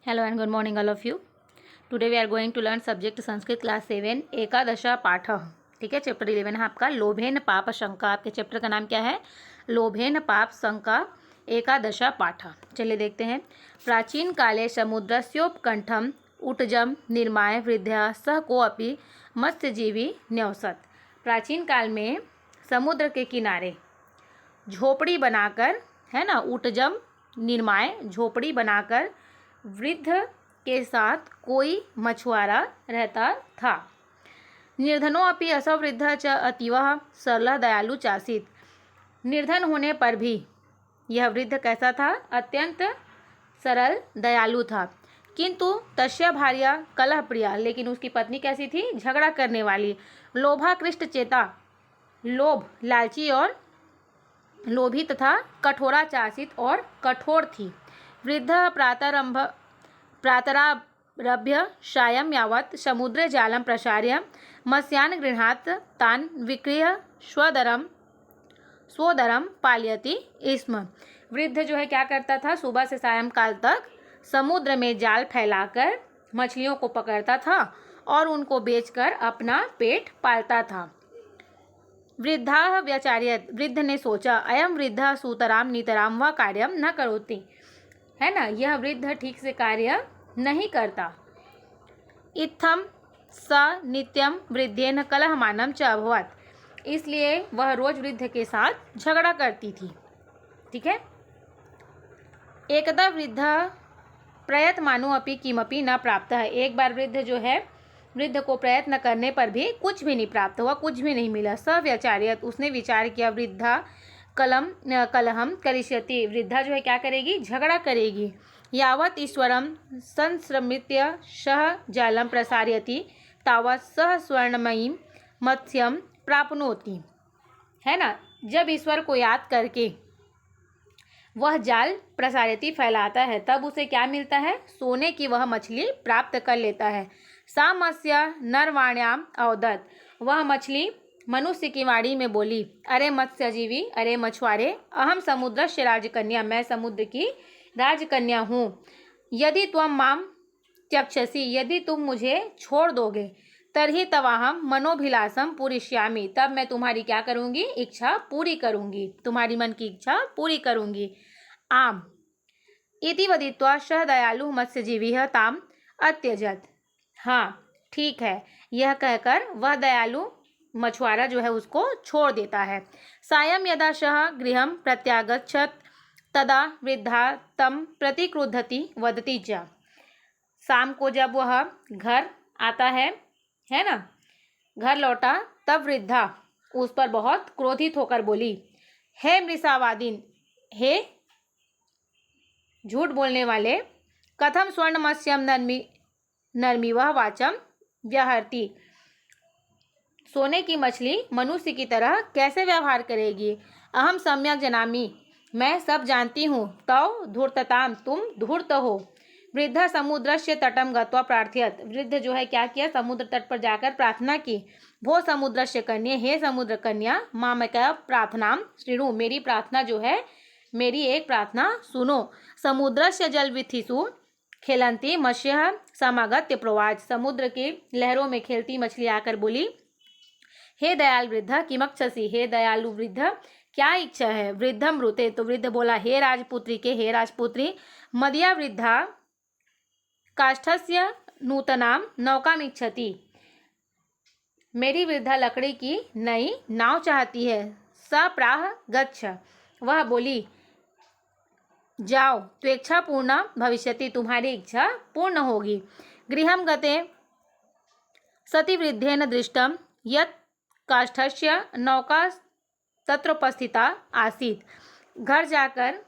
Hello and good morning all of you. Today we are going to learn subject Sanskrit class 7 एकादशा पाठ. ठीक है, chapter 11 है आपका लोभेन पाप शंका. आपके चैप्टर का नाम क्या है? लोभेन पाप शंका एकादशा पाठ. चलिए देखते हैं. प्राचीन काले समुद्रस्योपकंठम उटजम निर्माय वृद्ध्या सह कोऽपि मत्स्यजीवी न्यवसत. प्राचीन काल में समुद्र के किनारे झोपड़ी बनाकर, है ना, उटजम निर्माय झोपड़ी बनाकर वृद्ध के साथ कोई मछुआरा रहता था. निर्धनो अपि असौ वृद्ध च अतीवः सरलः दयालु चासीत. निर्धन होने पर भी यह वृद्ध कैसा था? अत्यंत सरल दयालु था. किंतु तस्य भार्या कलह प्रिया, लेकिन उसकी पत्नी कैसी थी? झगड़ा करने वाली. लोभाकृष्ट चेता, लोभ लालची और लोभी तथा कठोरा चासित और कठोर थी. वृद्ध प्रातरारभ्य सायं यावत् समुद्रे जालं प्रसार्य मत्स्यान् गृह्णात् तान् विक्रीय स्वदरम पालयति स्म. वृद्ध जो है क्या करता था? सुबह से सायंकाल तक समुद्र में जाल फैलाकर मछलियों को पकड़ता था और उनको बेचकर अपना पेट पालता था. वृद्धा व्यचार्यत, वृद्ध ने सोचा, अयम वृद्ध सुतराम नितराम व कार्यम न करोति, है ना, यह वृद्ध ठीक से कार्य नहीं करता. इत्थम स नित्यम वृद्धेन कलहमानम च अभवत, इसलिए वह रोज वृद्ध के साथ झगड़ा करती थी. ठीक है. एकदा वृद्ध प्रयत्मानो अपि किमपि न प्राप्त है. एक बार वृद्ध जो है, वृद्ध को प्रयत्न करने पर भी कुछ भी नहीं प्राप्त हुआ, कुछ भी नहीं मिला. स व्यचार्यत, उसने विचार किया, वृद्धा कलहम करिष्यति, वृद्धा जो है क्या करेगी? झगड़ा करेगी. यावत ईश्वरम संस्मृत्य सह जालम प्रसारयति तावत सह स्वर्णमयी मत्स्यम प्राप्नोति, है ना. जब ईश्वर को याद करके वह जाल प्रसारयति फैलाता है, तब उसे क्या मिलता है? सोने की वह मछली प्राप्त कर लेता है. सा मत्स्य नरवाण्याम अवदत, वह मछली मनुष्य की वाणी में बोली, अरे मत्स्यजीवी, अरे मछुआरे, अहम समुद्रस्य राजकन्या, मैं समुद्र की राजकन्या हूँ. यदि त्वं माम त्यक्षसि, यदि तुम मुझे छोड़ दोगे, तर्हि तवाहम मनोभिलाषम पूरिष्यामि, तब मैं तुम्हारी क्या करूँगी? इच्छा पूरी करूँगी, तुम्हारी मन की इच्छा पूरी करूँगी. आम इति वदित्वा सह दयालु मत्स्यजीवी ताम अत्यजत. हाँ ठीक है, यह कहकर वह दयालु मछुआरा जो है उसको छोड़ देता है. सायं यदा सह गृहं प्रत्यागच्छत तदा वृद्धा तम प्रतिक्रुद्धति वदति च. शाम को जब वह घर आता है ना, घर लौटा, तब वृद्धा उस पर बहुत क्रोधित होकर बोली, हे मृषावादिन, हे झूठ बोलने वाले, कथम स्वर्ण मत्स्यम नरमी वह वाचम व्यहरती, सोने की मछली मनुष्य की तरह कैसे व्यवहार करेगी? अहम सम्यक जनामि, मैं सब जानती हूँ. तौ धूर्तताम, तुम धूर्त हो. वृद्ध समुद्रस्य तटम गत्वा प्रार्थयत, वृद्ध जो है क्या किया? समुद्र तट पर जाकर प्रार्थना की. भो समुद्रस्य कन्या, हे समुद्र कन्या, मामका प्रार्थनाम शृणु, मेरी प्रार्थना जो है, मेरी एक प्रार्थना सुनो. समुद्रस्य जलविथिषु खेलंती मत्स्य समागत्य प्रवाच, समुद्र की लहरों में खेलती मछली आकर बोली, हे दयाल वृद्ध किमक्षसी, हे दयालु वृद्ध क्या इच्छा है? वृद्धम ब्रूते, तो वृद्ध बोला, हे राजपुत्री के, हे राजपुत्री, मदीया वृद्धा काष्ठस्य नूतनाम नौकाम इच्छति, मेरी वृद्धा लकड़ी की नई नाव चाहती है. स प्राह गच्छ, वह बोली, जाओ, त्वेच्छा पूर्ण भविष्यति, तुम्हारी इच्छा पूर्ण होगी. गृहं गते सति वृद्धेन दृष्टम यत् काष्ठस्य नौका तत्रोपस्थिता आसीत. घर जाकर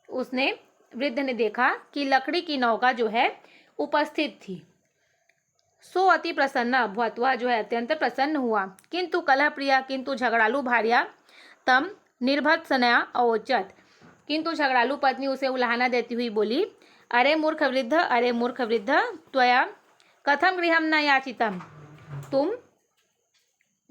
उसने, वृद्ध ने देखा कि लकड़ी की नौका जो है उपस्थित थी. सो अति प्रसन्न अभवत, वह जो है अत्यंत प्रसन्न हुआ. किंतु कलह प्रिया, किंतु झगड़ालू भार्या तम निर्भत्सनया अवोचत, किंतु झगड़ालू पत्नी उसे उलाहना देती हुई बोली, अरे मूर्ख वृद्ध, अरे मूर्ख वृद्ध, त्वया कथम गृहम न याचितम,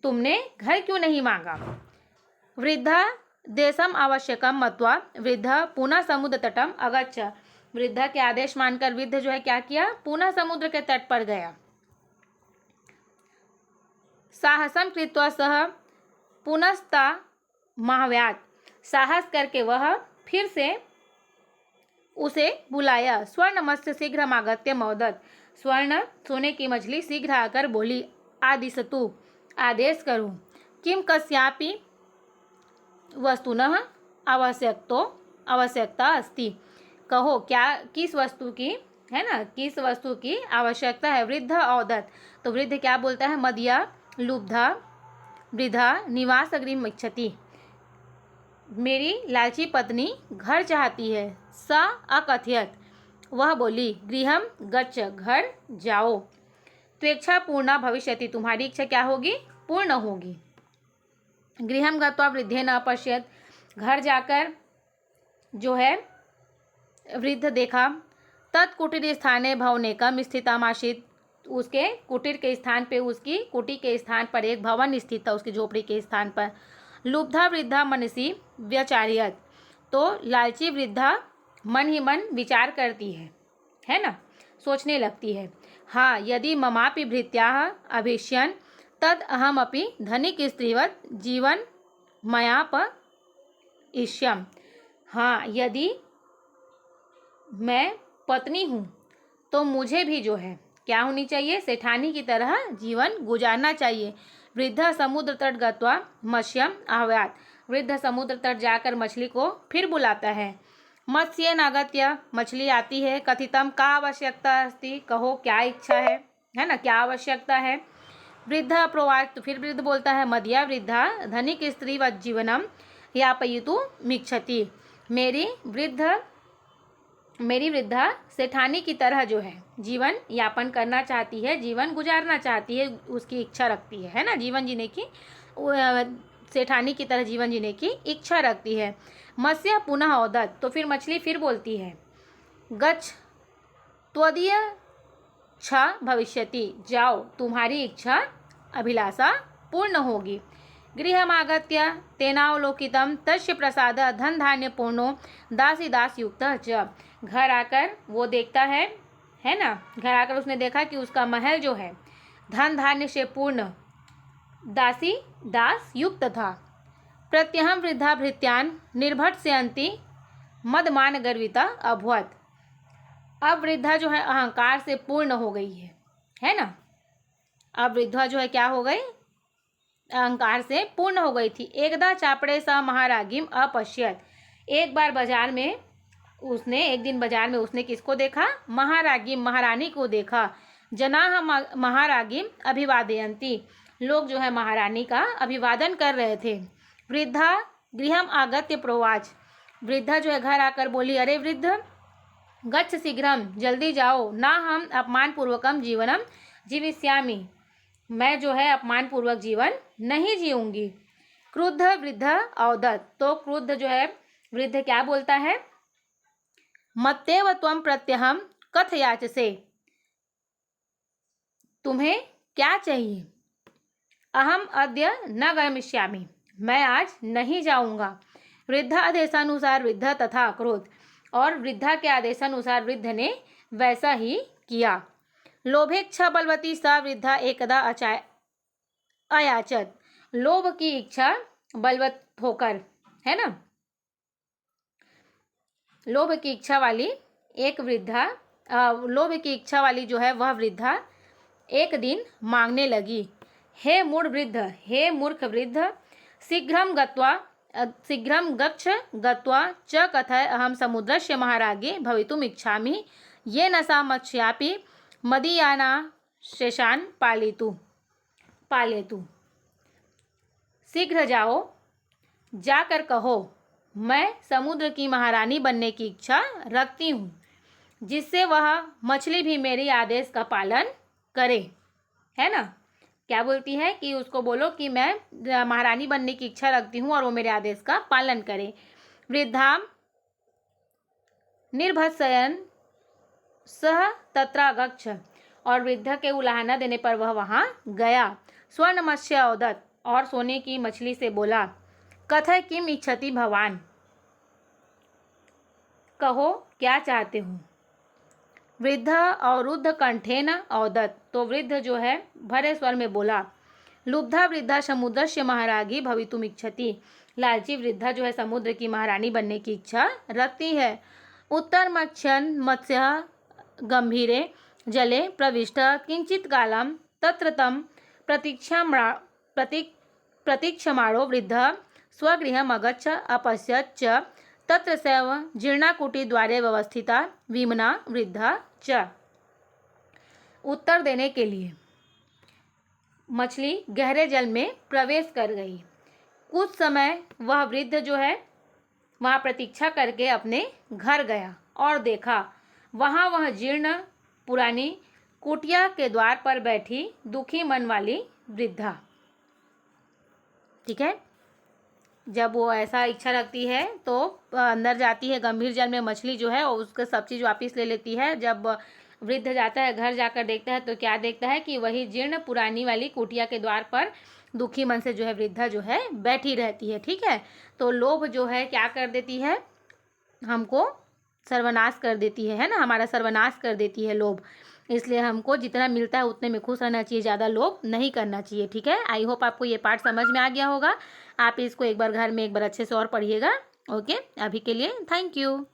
तुमने घर क्यों नहीं मांगा? वृद्धा देशम आवश्यकम मत्वा वृद्ध पुनः समुद्र तटम अगच्छ, वृद्धा के आदेश मानकर वृद्ध जो है क्या किया, पुनः समुद्र के तट पर गया। साहसम कृत्वा सह पुनस्ता महाव्यात, साहस करके वह फिर से उसे बुलाया। स्वर्णमत्स्य शीघ्रमागत्य मौदत, स्वर्ण सोने की मछली शीघ्र आकर बोली, आदिशतु आदेश करूं, किम कस्यापि वस्तुनः आवश्यकता अस्ति, कहो क्या किस वस्तु की, है ना, किस वस्तु की आवश्यकता है। वृद्ध औदत, तो वृद्ध क्या बोलता है, मदिया लुब्धा वृद्धा निवास गृहम् इच्छति, मेरी लालची पत्नी घर चाहती है। सा अकथयत, वह बोली, गृहम गच्छ घर जाओ। त्वेच्छा पूर्णा भविष्यति, तुम्हारी इच्छा क्या होगी, पूर्ण होगी। गृहम गत्वा वृद्धेन अपश्यत, घर जाकर जो है वृद्ध देखा। तत्कुटीर स्थाने भवनेकम स्थितमासीत्, उसके कुटीर के स्थान पे, उसकी कुटी के स्थान पर एक भवन स्थित था, उसकी झोपड़ी के स्थान पर। लुब्धा वृद्धा मनसी व्यचार्यत, तो लालची वृद्धा मन ही मन विचार करती है ना, सोचने लगती है। हाँ, यदि ममापि भृत्याः अभिष्यन् तद अहमपि धनिक स्त्रीवत् जीवन मयापयिष्यम्, हाँ, यदि मैं पत्नी हूँ तो मुझे भी जो है क्या होनी चाहिए, सेठानी की तरह जीवन गुजारना चाहिए। वृद्ध समुद्र तट गत्वा मत्स्यम आह्वयात्, वृद्ध समुद्र तट जाकर मछली को फिर बुलाता है। मत्स्य नागत्य, मछली आती है। कथितम का आवश्यकता अस्ति, कहो क्या इच्छा है ना, क्या आवश्यकता है। वृद्ध प्रोवाच, तो फिर वृद्ध बोलता है, मदिया वृद्धा धनिक स्त्री व जीवनम यापयितुं मिच्छति, मेरी वृद्धा सेठानी की तरह जो है जीवन यापन करना चाहती है, जीवन गुजारना चाहती है, उसकी इच्छा रखती है ना, जीवन जीने की, सेठानी की तरह जीवन जीने की इच्छा रखती है। मत्स्य पुनः औदत, तो फिर मछली फिर बोलती है, गच्छ त्वदीय इच्छा भविष्यति, जाओ तुम्हारी इच्छा अभिलाषा पूर्ण होगी। गृहमागत्य तेनावलोकितं तस्य प्रसाद धन धान्य पूर्णो दासी दास युक्तः च, घर आकर वो देखता है ना, घर आकर उसने देखा कि उसका महल जो है धन धान्य से पूर्ण, दासी दास युक्त था। प्रत्यहं वृद्धा भृत्यान् निर्भट्स्यन्ति मदमान गर्विता अभवत्, अब वृद्धा जो है अहंकार से पूर्ण हो गई है ना, अब वृद्धा जो है क्या हो गई, अहंकार से पूर्ण हो गई थी। एकदा चापड़े सा महारागिम अपश्यत, एक दिन बाजार में उसने किसको देखा, महारागिम महारानी को देखा। जनाः महारागिम अभिवादयन्ति, लोग जो है महारानी का अभिवादन कर रहे थे। वृद्धा गृहम आगत्य प्रोवाच, वृद्धा जो है घर आकर बोली, अरे वृद्ध गच्छ शीघ्रम, जल्दी जाओ, ना हम अपमान पूर्वकम जीवनम जीविष्यामि, मैं जो है अपमान पूर्वक जीवन नहीं जीऊंगी। क्रुद्ध वृद्ध औदत, तो क्रुद्ध जो है वृद्ध क्या बोलता है, मत्तेव त्वं प्रत्यहम कथयाचसे, तुम्हें क्या चाहिए। अहम अद्य न गमिष्यामि, मैं आज नहीं जाऊंगा। वृद्धादेशानुसार वृद्ध तथा क्रोध, और वृद्धा के आदेशानुसार वृद्ध ने वैसा ही किया। लोभेच्छा बलवती सा वृद्धा एकदा अयाचत, लोभ की इच्छा बलवत होकर, है ना, लोभ की इच्छा वाली एक वृद्धा, लोभ की इच्छा वाली जो है वह वृद्धा एक दिन मांगने लगी, हे मूढ़ वृद्ध, हे मूर्ख वृद्ध, शीघ्रं गच्छ गत्वा च कथय अहम समुद्रस्य महारागे भवितुम इच्छामि, ये न सा मत्स्यापि मदीयाना शेषान पालेतु, शीघ्र जाओ, जाकर कहो मैं समुद्र की महारानी बनने की इच्छा रखती हूँ, जिससे वह मछली भी मेरे आदेश का पालन करे, है ना, क्या बोलती है कि उसको बोलो कि मैं महारानी बनने की इच्छा रखती हूँ और वो मेरे आदेश का पालन करे। वृद्धा निर्भत्सयन सह तत्रा गच्छ, और वृद्ध के उलाहना देने पर वह वहाँ गया। स्वर्ण मत्स्य औदत, और सोने की मछली से बोला, कथय किम इच्छति भवान, कहो क्या चाहते हो। वृद्ध अवरुद्ध कंठेन औदत, तो वृद्ध जो है भरे स्वर में बोला। लुब्धा वृद्धा समुद्रस्य महारागी भवितुम इच्छति, लालची वृद्धा जो है समुद्र की महारानी बनने की इच्छा रखती है। उत्तर मत्स्यन मत्स्य गंभीरे जले प्रविष्ट किंचित कालम तत्र तम प्रतीक्षमाणो वृद्ध स्वगृहम् अगच्छ अपश्यत् च तत्र सैव जीर्णाकुटीद्वारे व्यवस्थिता विमना वृद्धा च। उत्तर देने के लिए मछली गहरे जल में प्रवेश कर गई। कुछ समय वह वृद्ध जो है वहाँ प्रतीक्षा करके अपने घर गया और देखा वहाँ वह जीर्ण पुरानी कुटिया के द्वार पर बैठी दुखी मन वाली वृद्धा। ठीक है, जब वो ऐसा इच्छा रखती है तो अंदर जाती है गंभीर जल में मछली जो है और उसका सब चीज़ वापस ले लेती है। जब वृद्ध जाता है घर जाकर देखता है तो क्या देखता है कि वही जीर्ण पुरानी वाली कुटिया के द्वार पर दुखी मन से जो है वृद्धा जो है बैठी रहती है। ठीक है, तो लोभ जो है क्या कर देती है, हमको सर्वनाश कर देती है ना, हमारा सर्वनाश कर देती है लोभ। इसलिए हमको जितना मिलता है उतने में खुश रहना चाहिए, ज़्यादा लोभ नहीं करना चाहिए। ठीक है, आई होप आपको ये पार्ट समझ में आ गया होगा। आप इसको एक बार घर में एक बार अच्छे से और पढ़िएगा। ओके, अभी के लिए थैंक यू।